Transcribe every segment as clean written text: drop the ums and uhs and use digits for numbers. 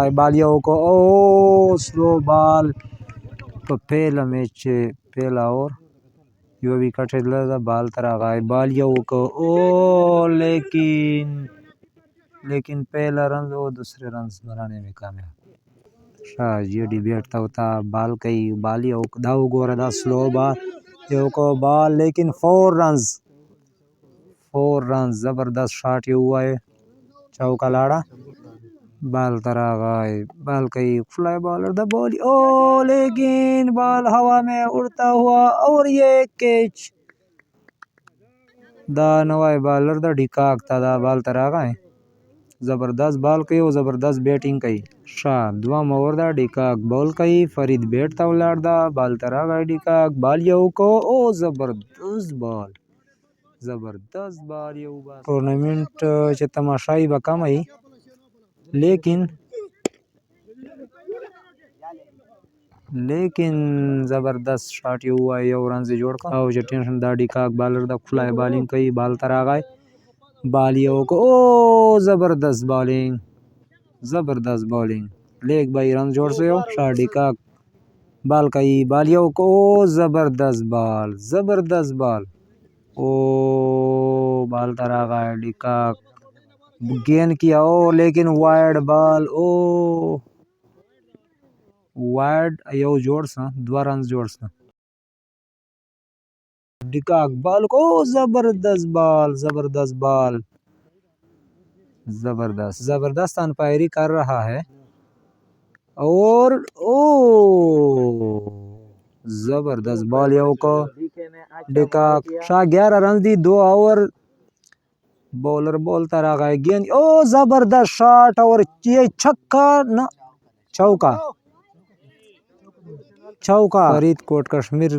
गए बालियों को ओ slow ball तो पहला मैच पहला और यो विकेट है बाल तरह गए बालियों को ओ लेकिन पहला रन वो दूसरे रन बनाने में कामयाब शाह ये डिबेट होता बाल कई बालियों दाऊ गोरा दा स्लो बॉल यो को बॉल लेकिन 4 रन जबरदस्त शॉट ये हुआ है चौका लाड़ा बाल तरह गए बाल कई फ्लाई बॉलर द बॉल ओ लेकिन बॉल हवा में उड़ता हुआ और ये कैच दा नवाई बॉलर द ढिकाक था दा बाल तरह गए जबरदस्त बॉल कई और जबरदस्त बैटिंग कई शाह दुआ ओवर दा ढिकाक बॉल कई फरीद बैट था उलाड़ दा बाल तरह गए ढिकाक बॉल यो को ओ जबरदस्त बॉल ये टूर्नामेंट चे तमाशाई बकम आई लेकिन जबरदस्त शॉट ये हुआ है और रन से जोड़ का और टेंशन दाढ़ी का बॉलर दा खुला है बॉलिंग कई बाल तरह गए बालियों को ओ जबरदस्त बॉलिंग लेग बाई रन जोड़ से हो शाडी का बाल कई बालियों को जबरदस्त बॉल ओ बाल तरह गए डिका गेंद किया ओ लेकिन वाइड बॉल ओ वाइड यो जोड़ सा 2 रन जोड़ सा डिका बॉल को जबरदस्त बॉल जबरदस्त अंपायरी कर रहा है और ओ जबरदस्त बॉल यो को डिका शाह 11 रन दी 2 ओवर बॉलर बोलता रहा गए गेंद ओ जबरदस्त शॉट और ये छक्का न चौका फरीदकोट कश्मीर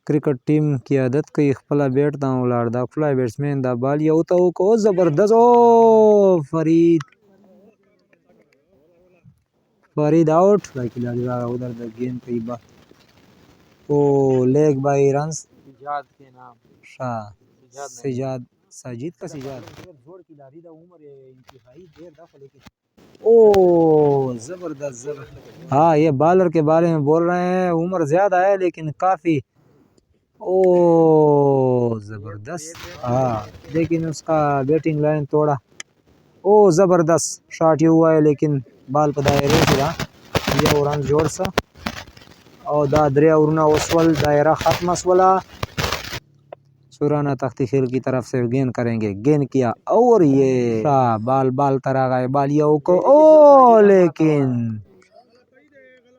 क्रिकेट टीम की आदत कई खपला बैट दा उलाड़ दा फ्लाई बैट्समैन दा बॉल ये होता को जबरदस्त ओ फरीद आउट खिलाड़ी उधर द गेंद कई बा ओ लेग बाई रन सिजाद के नाम शाह सिजाद साजिद का सिजाद जोड़ खिलाड़ी दा उम्र इंतहाई देर दा लेकिन ओ जबरदस्त हाँ ये बॉलर के बारे में बोल रहे हैं उम्र ज्यादा है लेकिन काफी ओ जबरदस्त हाँ लेकिन उसका बैटिंग लाइन थोड़ा ओ जबरदस्त शॉट ये हुआ है लेकिन बाल पर दायरे से ये रन जोड़ सा और दा दरिया उरना ओसवल दायरा खत्म वाला सुराना तख्ती खेल की तरफ से गेंद करेंगे गेंद किया और ये बाल तरह गए बालियों को ओ लेकिन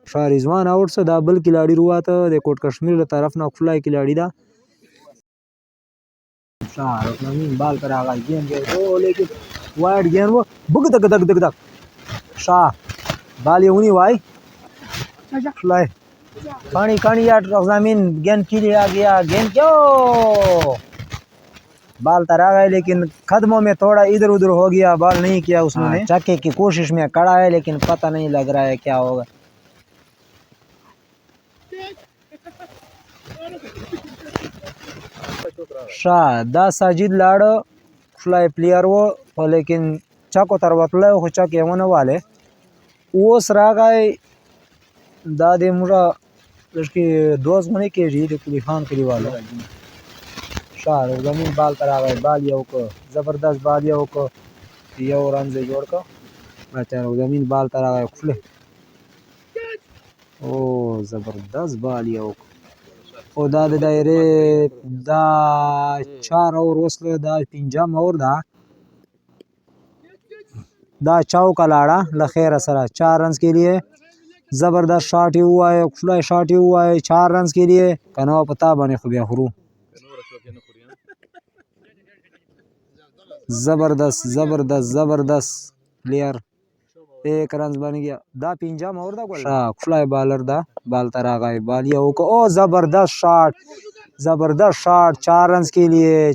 शाह रिजवान आउट से दाबल खिलाड़ी रुआ था देखो कश्मीर तरफ ना खुला खिलाड़ी दा शाह बाल तरह गए गेंद ओ लेकिन वाइड गेंद वो बुग दग शाह बाल ये उनी वाई फ्लाई खानी यार जमीन गेंद के लिए आ गया गेंद क्यों बाल तरह गए लेकिन कदमों में थोड़ा इधर उधर हो गया बॉल नहीं किया उसने चक्के की कोशिश में खड़ा है लेकिन पता नहीं लग रहा है क्या होगा शाह दा साजिद लाड़ फ्लाई प्लेयर वो लेकिन चको तरवतले हो चके होने वाले वो सरा गए दादे मुरा उसकी दोस्त मने के जी कुली खान के वाले शाह जमीन बाल तरह गए बालियों को जबरदस्त बालियों को ये रन से जोड़ कर अच्छा जमीन बाल तरह गए खुले ओ जबरदस्त बालियों को ओ दायरे दा 4 और वसले दा पिंजम और दा चौका लाड़ा लखेर असरा 4 रन के लिए जबरदस्त शॉट हुआ है फ्लाई शॉट हुआ है 4 रन के लिए कनो पता बने खुबिया खरू जबरदस्त प्लेयर एक रन बन गया दा पिंजाम और दा गोल फ्लाई बॉलर दा बाल तरा गए बालिया को ओ जबरदस्त शॉट 4 रन के लिए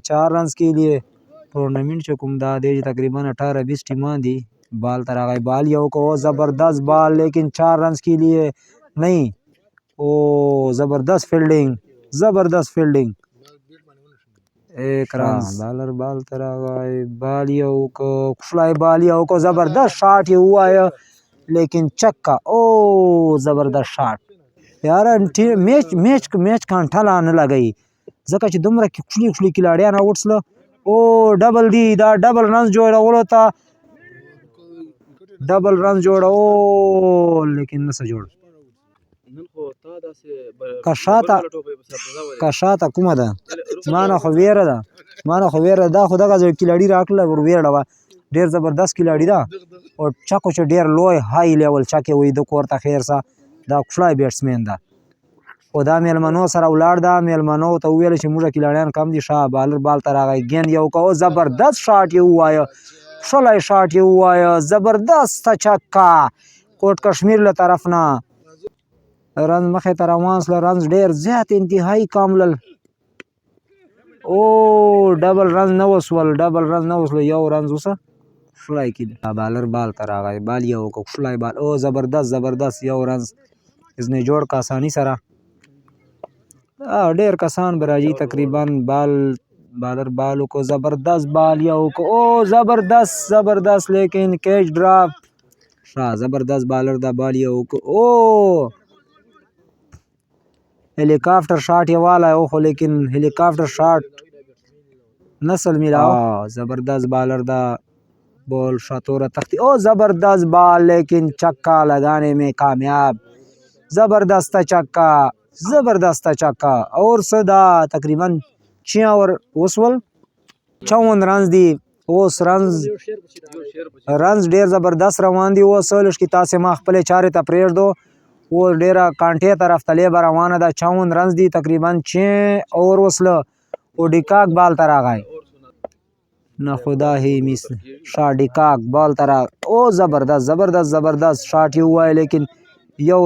टूर्नामेंट से कुम दा दे तकरीबन 18-20 टीमां दी बाल तरा गए बालिया को ओ जबरदस्त बॉल लेकिन 4 रन के लिए नहीं ओ जबरदस्त फील्डिंग एक रन बॉलर बाल तरा गए बालिया को फ्लाई बालिया को जबरदस्त शॉट ये हुआ है लेकिन चक्का ओ जबरदस्त शॉट यार मैच कांठा न लगई जका ची दुमरा खुली खिलाड़ियां ना उठल ओ डबल दी दा डबल रन जोड़ा ओलता डबल रन जोड़ा ओ लेकिन न जोड़ कशाता कुमादा माना खवेरा दा खुदा का जो खिलाड़ी राखला और वेरडा ढेर जबरदस्त खिलाड़ी दा और चाको च ढेर लोय हाई लेवल चाके वही दो कोरता खैर सा दा फ्लाई बैट्समैन दा ओदा मेलमनो सरा उलाड़ दा मेलमनो तो वेल च मुरा खिलाड़ियां कम दी शाह बॉलर बाल तरा गई गेंद यो का जबरदस्त शॉट ये हुआ है फ्लाई शॉट ये हुआ है जबरदस्त छक्का कोट कश्मीर ल तरफ ना रन मखे तरवांस ल रन ढेर ज्यादा इंतहाई कामल ओ डबल रन नवसल यो रन उसा फ्लाई की बॉलर बाल तरा गए बालिया को फ्लाई बॉल ओ जबरदस्त यो रन इसने जोड़ का आसानी सरा ढेर कसान बराजी तकरीबन बॉलर बाल को जबरदस्त बालिया को ओ जबरदस्त लेकिन कैच ड्रॉप जबरदस्त बॉलर दा बालिया को ओ हेलीकॉप्टर शॉट ये वाला है लेकिन हेलीकॉप्टर शॉट नस्ल मिला जबरदस्त बॉलर दा बॉल शतोरा तख्ती ओ जबरदस्त बॉल लेकिन चक्का लगाने में कामयाब जबरदस्त चक्का और सदा तकरीबन 6 और उसवल 54 रन दी उस रन ढेर जबरदस्त रवान दी वो सल उसकी तासे माख पले चारे तपरेर दो वो डेरा कांटे तरफ तले रवाना दा 54 रन दी तकरीबन 6 और उसल वो डिकाक बाल तरा गए न खुदा ही मिस शॉट डिकाक बाल तरा ओ जबरदस्त शॉट ही हुआ है लेकिन यो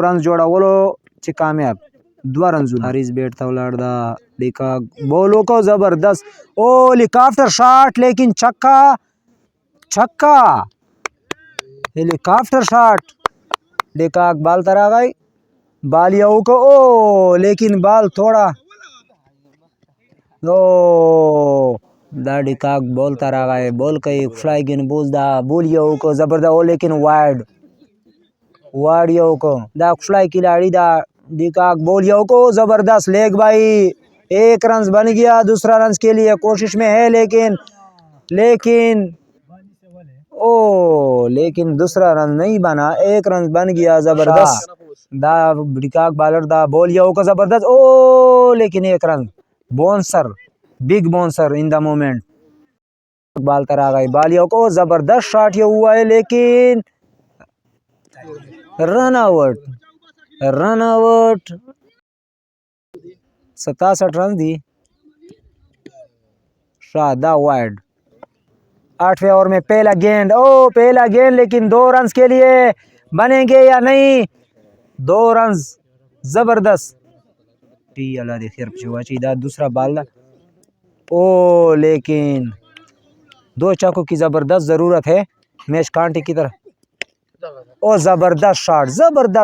रन जोड़ा बोलो ची कामयाब 2 रन हारिस बैट था उलाड़ा डिकाक बोलो को जबरदस्त ओ हेलीकॉप्टर शॉट लेकिन छक्का हेलीकॉप्टर शॉट डिकाक बाल तरा गई बालिया को ओ लेकिन बाल थोड़ा ओ दा डिकाक बॉल तरा गए बॉल कई फ्लाई गिन बोल दा बोलिया को जबरदस्त ओ लेकिन वाइड यो को दा फ्लाई खिलाड़ी दा डिकाक बोलिया को जबरदस्त लेग भाई 1 रन बन गया दूसरा रन के लिए कोशिश में है लेकिन दूसरा रन नहीं बना 1 रन बन गया जबरदस्त दा डिकाक बॉलर दा बोलिया को जबरदस्त ओ लेकिन 1 run big bouncer in the moment बाल तरा गई बालिया को जबरदस्त शॉट ये हुआ है लेकिन रन आउट 67 रन दी शादा वाइड 8वें ओवर में पहला गेंद लेकिन 2 रन के लिए बनेंगे या नहीं 2 रन जबरदस्त टी अल्लाह दे खैर पहुंचा दूसरा बाल ओ लेकिन 2 चाकों की जबरदस्त जरूरत है मैच कांटे की तरफ ओ जबरदस्त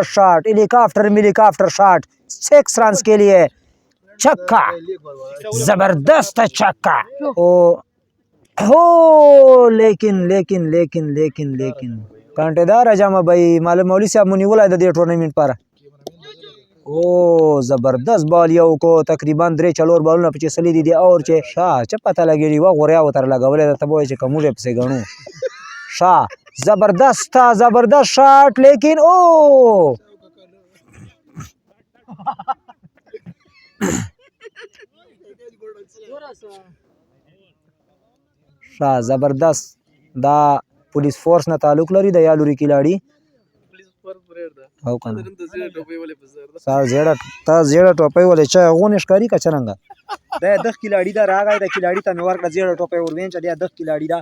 शॉट हेलीकॉप्टर शॉट 6 रन के लिए छक्का जबरदस्त छक्का ओ हो लेकिन कांटेदार अजामा भाई मालूम मौली साहब मुनी बोला दे टूर्नामेंट पर ओ जबरदस्त बॉल यो को तकरीबन 3 चलोर बॉल न पीछे सली दी और चे शाह च पता लगे वा गोरिया उतर लगा बोले तब चे कमुरे से गणू शाह जबरदस्त शॉट लेकिन ओ शाह जबरदस्त दा पुलिस फोर्स न ताल्लुक लरी द यालुरी खिलाड़ी जेड़ा टोपे वाले चा गोनेश कारी का चरंगा दे 10 खिलाड़ी दा रागा दा खिलाड़ी ता मेवार का जेड़ा टोपे और वेंच दिया 10 खिलाड़ी दा